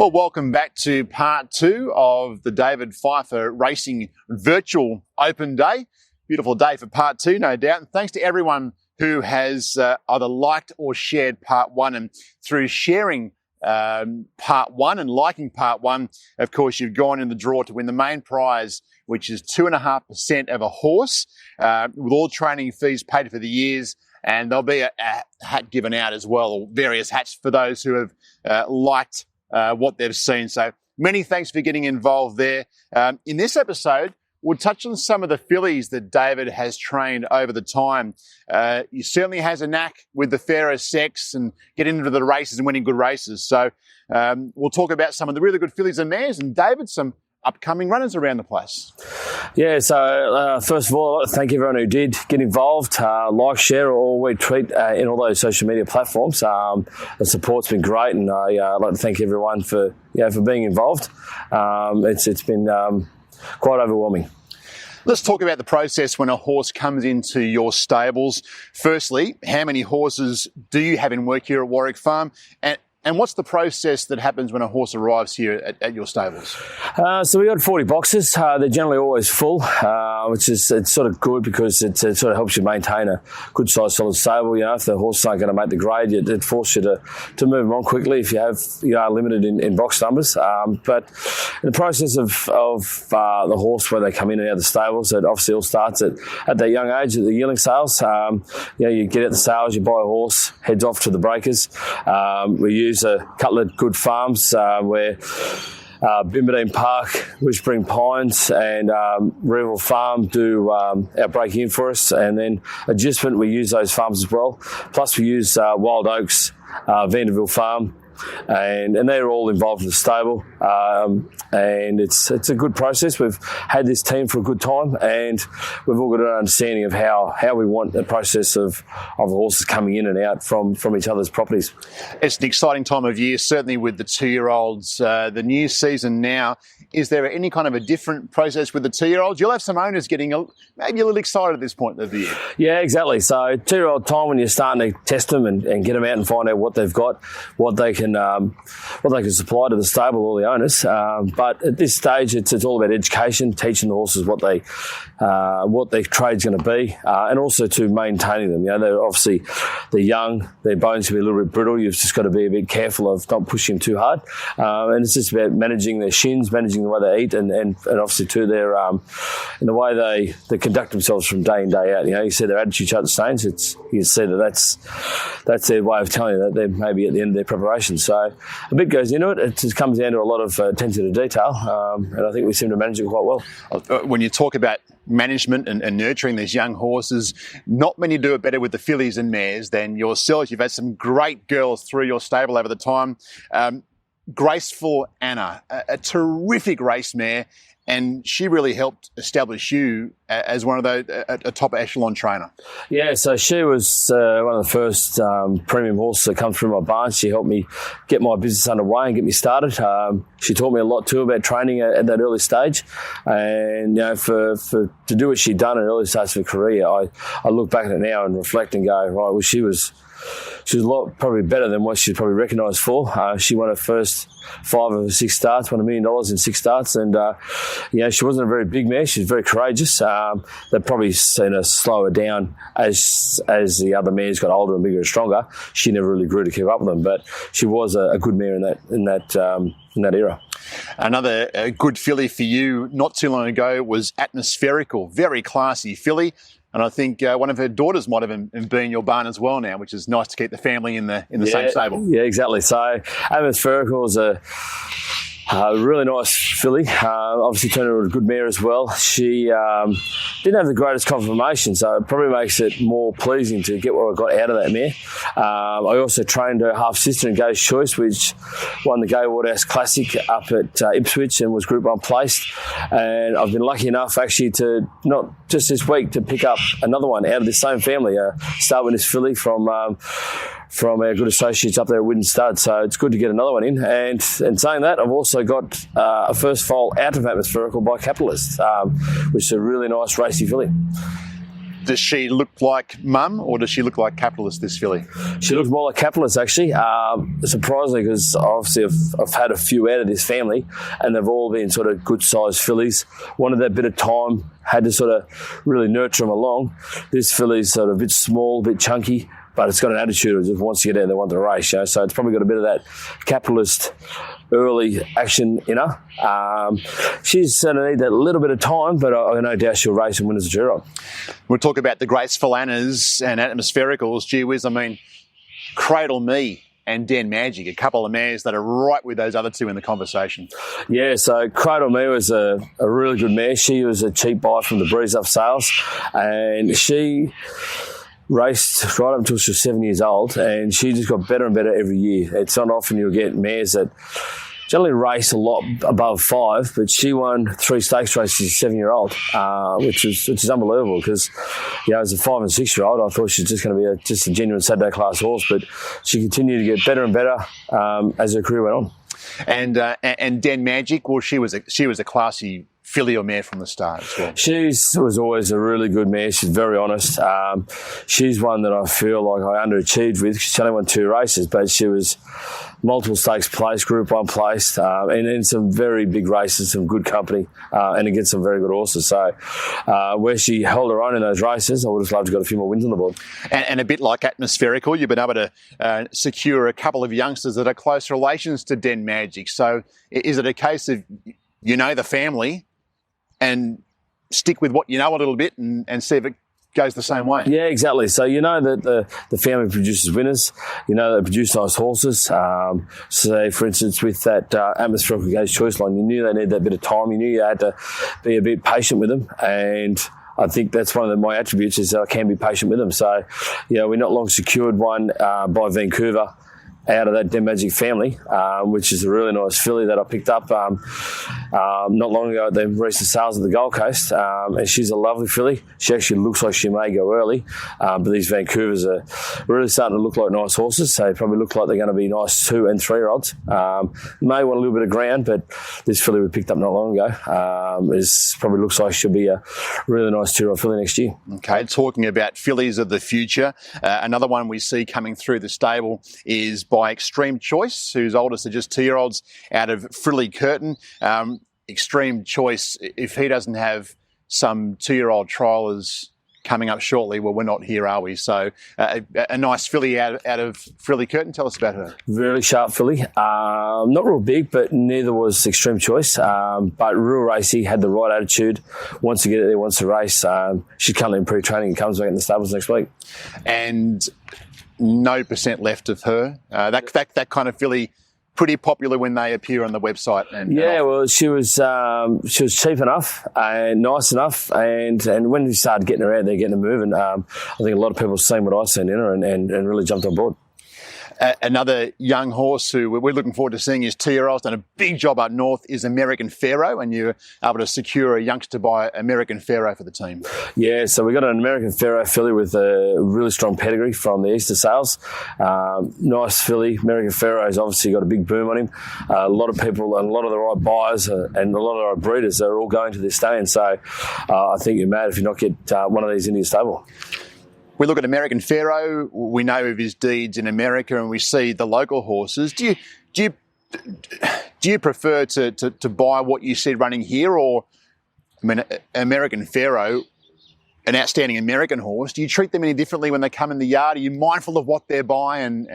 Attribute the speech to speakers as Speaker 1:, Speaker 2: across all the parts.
Speaker 1: Well, welcome back to part two of the David Pfieffer Racing Virtual Open Day. Beautiful day for part two, no doubt. And thanks to everyone who has either liked or shared part one. And through sharing part one and liking part one, of course, you've gone in the draw to win the main prize, which is 2.5% of a horse, with all training fees paid for the years. And there'll be a hat given out as well, or various hats for those who have liked what they've seen. So many thanks for getting involved there. In this episode, we'll touch on some of the fillies that David has trained over the time. He certainly has a knack with the fairer sex and getting into the races and winning good races. So we'll talk about some of the really good fillies and mares, and David, some upcoming runners around the place.
Speaker 2: Yeah, so first of all, I'd like to thank everyone who did get involved, like, share, or retweet in all those social media platforms. The support's been great, and I'd like to thank everyone for being involved. It's been quite overwhelming.
Speaker 1: Let's talk about the process when a horse comes into your stables. Firstly, how many horses do you have in work here at Warwick Farm? And what's the process that happens when a horse arrives here at your stables?
Speaker 2: So we got 40 boxes. They're generally always full, which is it's sort of good because it sort of helps you maintain a good sized solid stable. You know, if the horses aren't going to make the grade, it forces you to move them on quickly if you are limited in box numbers. But in the process of the horse, where they come in and out of the stables, it obviously all starts at that young age, at the yearling sales. You get at the sales, you buy a horse, heads off to the breakers. We use a couple of good farms where Bimberdine Park, Whispering Pines and Reval Farm do our break in for us, and then adjustment, we use those farms as well. Plus we use Wild Oaks, Vanderbilt Farm, and they're all involved in the stable, and it's a good process. We've had this team for a good time, and we've all got an understanding of how we want the process of the horses coming in and out from each other's properties.
Speaker 1: It's an exciting time of year, certainly with the 2-year-olds. The new season now, is there any kind of a different process with the 2-year-olds? You'll have some owners getting maybe a little excited at this point of the year.
Speaker 2: Yeah, exactly. So 2-year-old time, when you're starting to test them and get them out and find out what they've got, what they can supply to the stable or the owners. But at this stage, it's all about education, teaching the horses what their trade's going to be, and also to maintaining them. You know, they're young, their bones can be a little bit brittle. You've just got to be a bit careful of not pushing them too hard. And it's just about managing their shins, managing the way they eat, and obviously too their in the way they conduct themselves from day in, day out. You know, you see their attitude at the stage. You can see that's their way of telling you that they're maybe at the end of their preparation. So a bit goes into it. It just comes down to a lot of attention to detail, and I think we seem to manage it quite well.
Speaker 1: When you talk about management and nurturing these young horses, not many do it better with the fillies and mares than yourselves. You've had some great girls through your stable over the time. Graceful Anna, a terrific race mare, and she really helped establish you as one of those, a top echelon trainer. Yeah,
Speaker 2: so she was one of the first premium horses that come through my barn. She helped me get my business underway and get me started. She taught me a lot too about training at that early stage, and to do what she'd done at early stage of her career, I look back at it now and reflect and go, right, well, she was a lot probably better than what she's probably recognised for. She won her first 5 of her 6 starts, won $1 million in 6 starts, and she wasn't a very big mare. She was very courageous. They've probably seen her slow her down as the other mares got older and bigger and stronger. She never really grew to keep up with them, but she was a good mare in that era.
Speaker 1: Another good filly for you not too long ago was Atmospherical, very classy filly. And I think one of her daughters might have been in your barn as well now, which is nice to keep the family in the same stable.
Speaker 2: Yeah, exactly. So Atmospherical is a really nice filly. Obviously turned her into a good mare as well. She didn't have the greatest conformation, so it probably makes it more pleasing to get what I got out of that mare. I also trained her half-sister in Gay's Choice, which won the Gay Waterhouse Classic up at Ipswich and was Group 1 placed. And I've been lucky enough actually to, not just this week, to pick up another one out of the same family. Start with this filly from our good associates up there at Widden Stud. So it's good to get another one in. And saying that, I've also got a first foal out of Atmospherical by Capitalist, which is a really nice racy filly.
Speaker 1: Does she look like mum, or does she look like Capitalist, this filly?
Speaker 2: She looks more like Capitalist, actually. Surprisingly, because obviously I've had a few out of this family, and they've all been sort of good-sized fillies. Wanted that bit of time, had to sort of really nurture them along. This filly's sort of a bit small, a bit chunky, but it's got an attitude. It just wants to get out and they want to race, you know? So it's probably got a bit of that Capitalist early action in her. She's going to need that little bit of time, but I no doubt she'll race and win as a two-year-old.
Speaker 1: We'll talk about the graceful Annas and atmosphericals. Gee whiz, I mean, Cradle Me and Den Magic, a couple of mares that are right with those other two in the conversation.
Speaker 2: Yeah, so Cradle Me was a really good mare. She was a cheap buy from the Breeze Up Sales, and she raced right up until she was 7 years old, and she just got better and better every year. It's not often you'll get mares that generally race a lot above 5, but she won 3 stakes races as a 7-year-old, which is unbelievable because, you know, as a 5 and 6-year-old, I thought she was just going to be just a genuine Saturday class horse, but she continued to get better and better as her career went on.
Speaker 1: And Den Magic, well, she was a classy filly or mare from the start as well.
Speaker 2: She was always a really good mare. She's very honest. She's one that I feel like I underachieved with. She only won 2 races, but she was multiple stakes placed, Group 1 placed, and in some very big races, some good company, and against some very good horses. So where she held her own in those races, I would have loved to have got a few more wins on the board.
Speaker 1: And a bit like Atmospherical, you've been able to secure a couple of youngsters that are close relations to Den Magic. So is it a case of, you know, the family and stick with what you know a little bit and see if it goes the same way?
Speaker 2: Yeah, exactly. So you know that the family produces winners. You know they produce nice horses. So, for instance, with that Atmospherical Gauge Choice Line, you knew they needed that bit of time. You knew you had to be a bit patient with them, and I think that's one of my attributes is that I can be patient with them. So, you know, we not long secured one by Vancouver out of that Den Magic family, which is a really nice filly that I picked up not long ago at the recent sales of the Gold Coast, and she's a lovely filly. She actually looks like she may go early, but these Vancouvers are really starting to look like nice horses, so they probably look like they're going to be nice 2- and 3-year-olds. May want a little bit of ground, but this filly we picked up not long ago probably looks like she'll be a really nice 2-year-old filly next year.
Speaker 1: Okay, talking about fillies of the future, another one we see coming through the stable is by Extreme Choice, whose oldest are just 2-year-olds out of Frilly Curtin. Extreme Choice, if he doesn't have some 2-year-old trialers coming up shortly, well, we're not here, are we? So a nice filly out of Frilly Curtin. Tell us about her.
Speaker 2: Very sharp filly. Not real big, but neither was Extreme Choice. But real racy, had the right attitude. Wants to get it there, wants to race. She's currently in pre-training and comes back in the stables next week.
Speaker 1: And no percent left of her. That kind of filly, pretty popular when they appear on the website.
Speaker 2: Well, she was cheap enough and nice enough, and when we started getting her out there, getting her moving, I think a lot of people have seen what I've seen in her and really jumped on board.
Speaker 1: Another young horse who we're looking forward to seeing is 2-year-olds, done a big job up north, is American Pharaoh, and you're able to secure a youngster by American Pharaoh for the team. Yeah,
Speaker 2: so we got an American Pharaoh filly with a really strong pedigree from the Easter sales. Nice filly. American Pharaoh's obviously got a big boom on him. A lot of people and a lot of the right buyers and a lot of the right breeders are all going to this stand. So I think you're mad if you not get one of these into your stable.
Speaker 1: We look at American Pharaoh, we know of his deeds in America, and we see the local horses. Do you prefer to buy what you see running here, or, I mean, American Pharaoh, an outstanding American horse, do you treat them any differently when they come in the yard? Are you mindful of what they're buying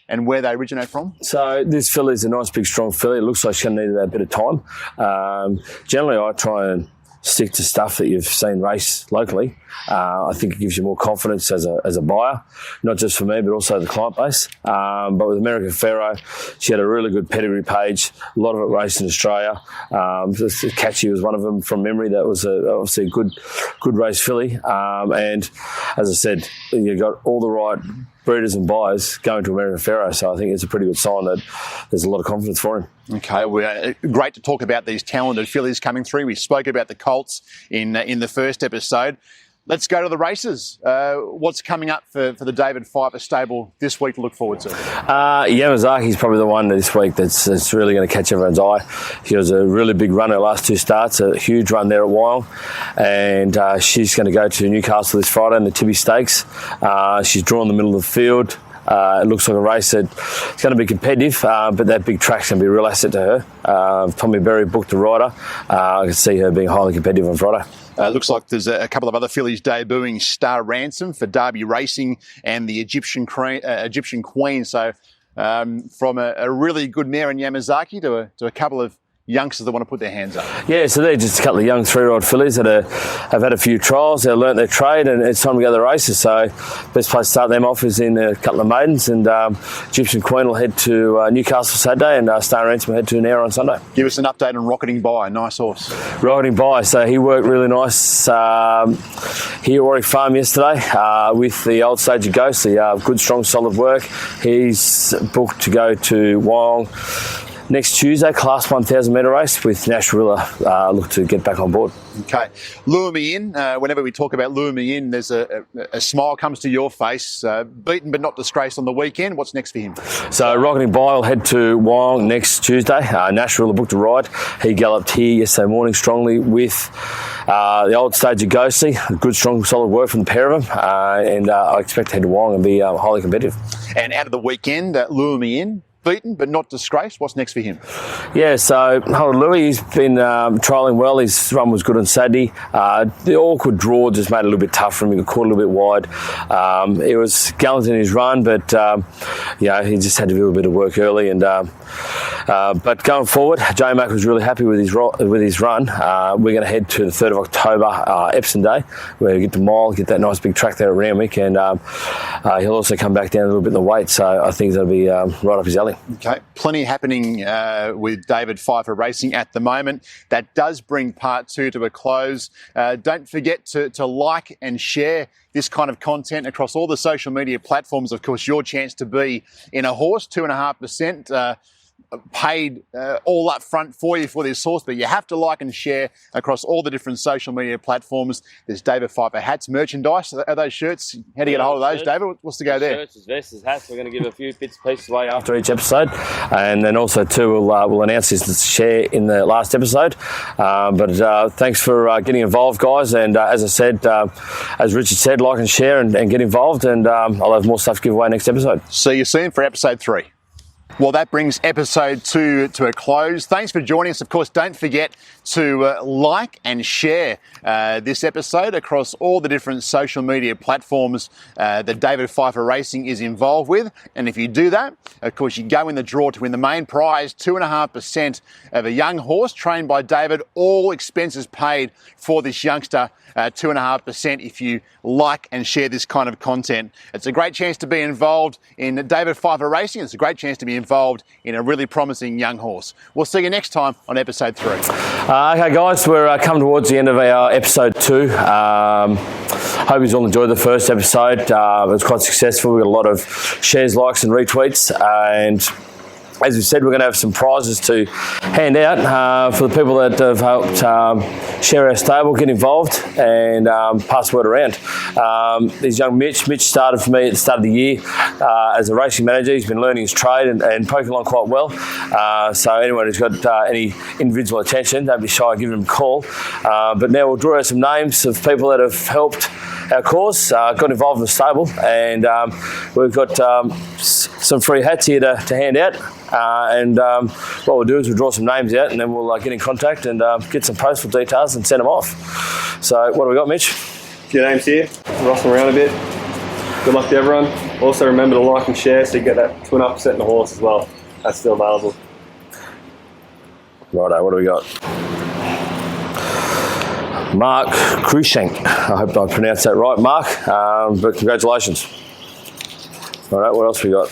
Speaker 1: and where they originate from?
Speaker 2: So this filly is a nice big strong filly. It looks like she's going to need a bit of time. Generally I try and stick to stuff that you've seen race locally. I think it gives you more confidence as a buyer, not just for me, but also the client base. But with American Pharaoh, she had a really good pedigree page. A lot of it raced in Australia. Catchy was one of them from memory. That was obviously a good race filly. And as I said, you got all the right breeders and buyers going to American Pharaoh, so I think it's a pretty good sign that there's a lot of confidence for him.
Speaker 1: Okay, well, great to talk about these talented fillies coming through. We spoke about the colts in the first episode. Let's go to the races. What's coming up for the David Pfieffer stable this week to look forward to?
Speaker 2: Yamazaki's probably the one this week that's really going to catch everyone's eye. She was a really big run her last two starts, a huge run there at Wyong, and she's going to go to Newcastle this Friday in the Tibby Stakes. She's drawn the middle of the field. It looks like a race that it's going to be competitive, but that big track's going to be a real asset to her. Tommy Berry booked the rider. I can see her being highly competitive on Friday.
Speaker 1: Looks like there's a couple of other fillies debuting. Star Ransom for Derby Racing and the Egyptian Queen. So from a really good mare in Yamazaki to a couple of youngsters that want to put their hands up.
Speaker 2: Yeah, so they're just a couple of young three-year-old fillies that have had a few trials. They've learnt their trade, and it's time to go to the races. So best place to start them off is in a couple of maidens, and Egyptian Queen will head to Newcastle Saturday, and Star Ransom will head to Nair on Sunday. Give
Speaker 1: us an update on Rocketing By, nice horse.
Speaker 2: Rocketing By, so he worked really nice here at Warwick Farm yesterday with the old stage of Ghostly. Good, strong, solid work. He's booked to go to Wyong next Tuesday, Class 1,000 metre race with Nash Rilla look to get back on board.
Speaker 1: Okay. Lure Me In. Whenever we talk about Lure Me In, there's a smile comes to your face. Beaten but not disgraced on the weekend. What's next for him? So
Speaker 2: Rocketing By will head to Wyong next Tuesday. Nash Rilla booked a ride. He galloped here yesterday morning strongly with the old stage of Ghostly. Good, strong, solid work from the pair of them. And I expect to head to Wyong and be highly competitive.
Speaker 1: And out of the weekend, Lure Me In. Beaten but not disgraced. What's next for him?
Speaker 2: Yeah, so Louis, he's been trialling well. His run was good on Saturday. The awkward draw just made it a little bit tough for him. He got caught a little bit wide. He was gallant in his run, but he just had to do a bit of work early. And but going forward, J-Mac was really happy with his run. We're going to head to the 3rd of October, Epsom Day, where we get the mile, get that nice big track there at Randwick, and he'll also come back down a little bit in the weight. So I think that'll be right up his alley.
Speaker 1: Okay, plenty happening with David Pfieffer Racing at the moment. That does bring part 2 to a close. Don't forget to like and share this kind of content across all the social media platforms. Of course, your chance to be in a horse, 2.5%. Paid all up front for you for this horse, but you have to like and share across all the different social media platforms. There's David Pfieffer hats, merchandise. Are those shirts? How do you get a hold of those, David? What's to go there?
Speaker 2: Shirts, vests, hats. We're going to give a few bits and pieces away after each episode, and then also too we'll announce this to share in the last episode. But thanks for getting involved, guys. And as I said, as Richard said, like and share and get involved. And I'll have more stuff to give away next episode.
Speaker 1: See you soon for episode 3. Well, that brings episode 2 to a close. Thanks for joining us. Of course, don't forget to like and share this episode across all the different social media platforms that David Pfieffer Racing is involved with. And if you do that, of course, you go in the draw to win the main prize, 2.5% of a young horse trained by David, all expenses paid for this youngster, 2.5% if you like and share this kind of content. It's a great chance to be involved in David Pfieffer Racing. It's a great chance to be involved in a really promising young horse. We'll see you next time on episode 3.
Speaker 2: Okay, guys, we're coming towards the end of our episode 2. Hope you all enjoyed the first episode. It was quite successful. We got a lot of shares, likes, and retweets. And as we said, we're going to have some prizes to hand out for the people that have helped share our stable, get involved, and pass the word around. There's young Mitch started for me at the start of the year as a racing manager. He's been learning his trade and poking along quite well. So anyone who's got any individual attention, don't be shy, give him a call. But now we'll draw out some names of people that have helped our cause, got involved in the stable, and we've got some free hats here to hand out. What we'll do is we'll draw some names out, and then we'll get in contact and get some postal details and send them off. So what do we got, Mitch?
Speaker 3: A few names here, rustle around a bit. Good luck to everyone. Also remember to like and share so you get that 2.5% in the horse as well. That's still available.
Speaker 2: Righto, what do we got? Mark Cruickshank. I hope I pronounced that right, Mark. But congratulations. All right, what else we got?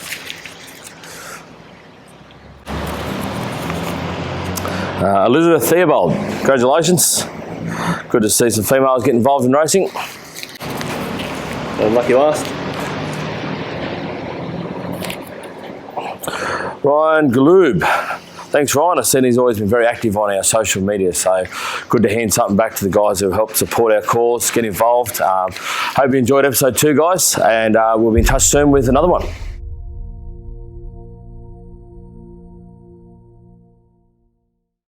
Speaker 2: Elizabeth Theobald. Congratulations. Good to see some females get involved in racing.
Speaker 3: Lucky last.
Speaker 2: Ryan Golub. Thanks, Ryan. I've seen he's always been very active on our social media, so good to hand something back to the guys who helped support our cause, get involved. Hope you enjoyed episode 2, guys, and we'll be in touch soon with another one.